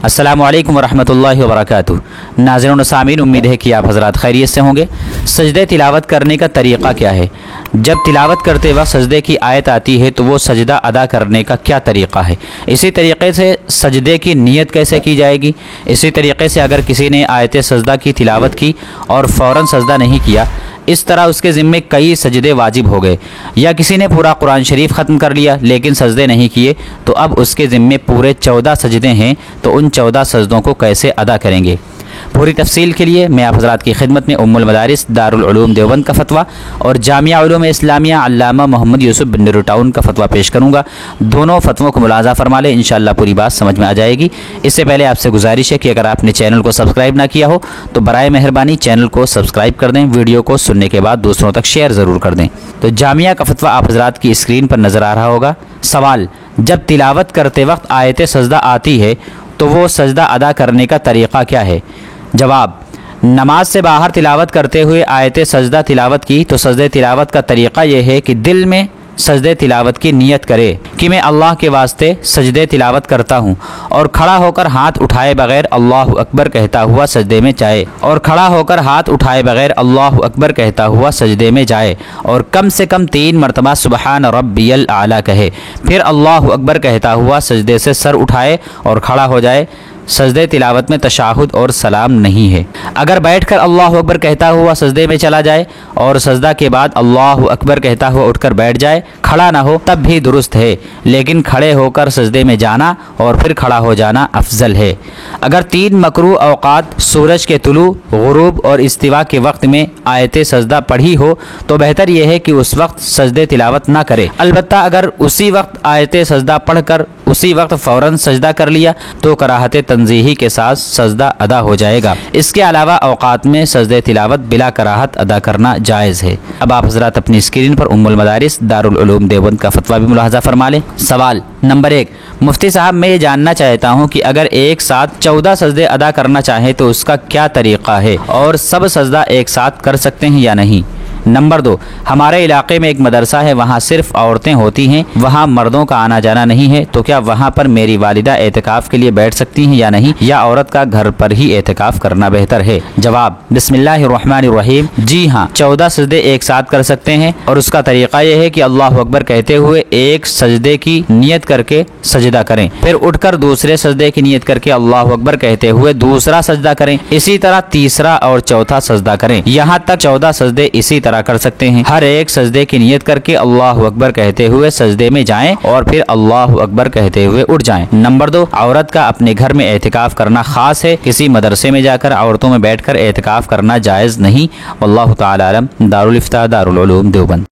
अस्सलामु अलैकुम वरहमतुल्लाहि वबरकातुहू। नाज़रीन व सामीन, उम्मीद है कि आप हज़रात खैरियत से होंगे। सजदे तिलावत करने का तरीक़ा क्या है? जब तिलावत करते वक्त सजदे की आयत आती है तो वो सजदा अदा करने का क्या तरीक़ा है? इसी तरीक़े से सजदे की नीयत कैसे की जाएगी? इसी तरीक़े से अगर किसी ने आयत सजदा की तिलावत की और फ़ौरन सजदा नहीं किया, इस तरह उसके ज़िम्मे कई सजदे वाजिब हो गए, या किसी ने पूरा कुरान शरीफ ख़त्म कर लिया लेकिन सजदे नहीं किए, तो अब उसके ज़िम्मे पूरे 14 सजदे हैं, तो उन 14 सजदों को कैसे अदा करेंगे? पूरी तफसील के लिए मैं आप हज़रात की खिदमत में उम्मुल मदारिस दारुल उलूम देवबंद का फ़तवा और जामिया उलूम इस्लामिया अल्लामा मोहम्मद यूसुफ बिन नूरटाउन का फ़तवा पेश करूँगा। दोनों फ़तवों को मुलाज़ा फरमा लें, इंशाअल्लाह पूरी बात समझ में आ जाएगी। इससे पहले आपसे गुजारिश है कि अगर आपने चैनल को सब्सक्राइब ना किया हो तो बराए मेहरबानी चैनल को सब्सक्राइब कर दें। वीडियो को सुनने के बाद दूसरों तक शेयर ज़रूर कर दें। तो जामिया का फ़तवा आप हज़रात की स्क्रीन पर नज़र आ रहा होगा। सवाल: जब तिलावत करते वक्त आयत सजदा आती है तो वो सजदा अदा करने का तरीक़ा क्या है? जवाब: नमाज से बाहर तिलावत करते हुए आयत सजदा तिलावत की तो सजदे तिलावत का तरीक़ा यह है कि दिल में सजदे तिलावत की नियत करे कि मैं अल्लाह के वास्ते सजदे तिलावत करता हूँ, और खड़ा होकर हाथ उठाए बगैर अल्लाहु अकबर कहता हुआ सजदे में जाए, और खड़ा होकर हाथ उठाए बगैर अल्लाहु अकबर कहता हुआ सजदे में जाए, और कम से कम 3 मरतबा सुबहान रब्बियल आला कहे, फिर अल्लाहु अकबर कहता हुआ सजदे से सर उठाए और खड़ा हो जाए। सजदे तिलावत में तशाहुद और सलाम नहीं है। अगर बैठकर अल्लाहु अकबर कहता हुआ सजदे में चला जाए और सजदा के बाद अल्लाहु अकबर कहता हुआ उठकर बैठ जाए, खड़ा ना हो, तब भी दुरुस्त है, लेकिन खड़े होकर सजदे में जाना और फिर खड़ा हो जाना अफजल है। अगर 3 मकरूह औक़ात सूरज के तुलू, गुरूब और इस्तिवा के वक्त में आयत सजदा पढ़ी हो तो बेहतर यह है कि उस वक्त सजदे तिलावत ना करे। अलबत्ता अगर उसी वक्त आयत सजदा पढ़कर उसी वक्त फ़ौरन सजदा कर लिया तो कराहत तंज़ीही के साथ सजदा अदा हो जाएगा। इसके अलावा औक़ात में सजदे तिलावत बिला कराहत अदा करना जायज़ है। अब आप हज़रात अपनी स्क्रीन पर उम्मुल मदारिस दारुल उलूम देवबंद का फ़तवा भी मुलाहज़ा फरमा लें। सवाल नंबर 1: मुफ्ती साहब, मैं ये जानना चाहता हूँ कि अगर एक साथ 14 सजदे अदा करना चाहें तो उसका क्या तरीक़ा है, और सब सजदा एक साथ कर सकते हैं या नहीं? नंबर 2: हमारे इलाके में एक मदरसा है, वहाँ सिर्फ औरतें होती हैं, वहाँ मर्दों का आना जाना नहीं है, तो क्या वहाँ पर मेरी वालिदा एतिकाफ़ के लिए बैठ सकती हैं या नहीं, या औरत का घर पर ही एतिकाफ़ करना बेहतर है? जवाब: बिस्मिल्लाहिर्रहमानिर्रहीम। जी हाँ, 14 सजदे एक साथ कर सकते हैं, और उसका तरीक़ा यह है कि अल्लाहु अकबर कहते हुए एक सजदे की नियत करके सजदा करें, फिर उठकर दूसरे सजदे की नियत करके अल्लाहु अकबर कहते हुए दूसरा सजदा करें, इसी तरह तीसरा और चौथा सजदा करें। यहाँ तक 14 सजदे इसी तरह कर सकते हैं। हर एक सजदे की नियत करके अल्लाहु अकबर कहते हुए सजदे में जाएं और फिर अल्लाहु अकबर कहते हुए उठ जाएं। नंबर 2: औरत का अपने घर में एतिकाफ करना खास है, किसी मदरसे में जाकर औरतों में बैठकर एतिकाफ करना जायज़ नहीं। वल्लाहु ताला आलम। दारुल इफ्ता दारुल उलूम देवबंद।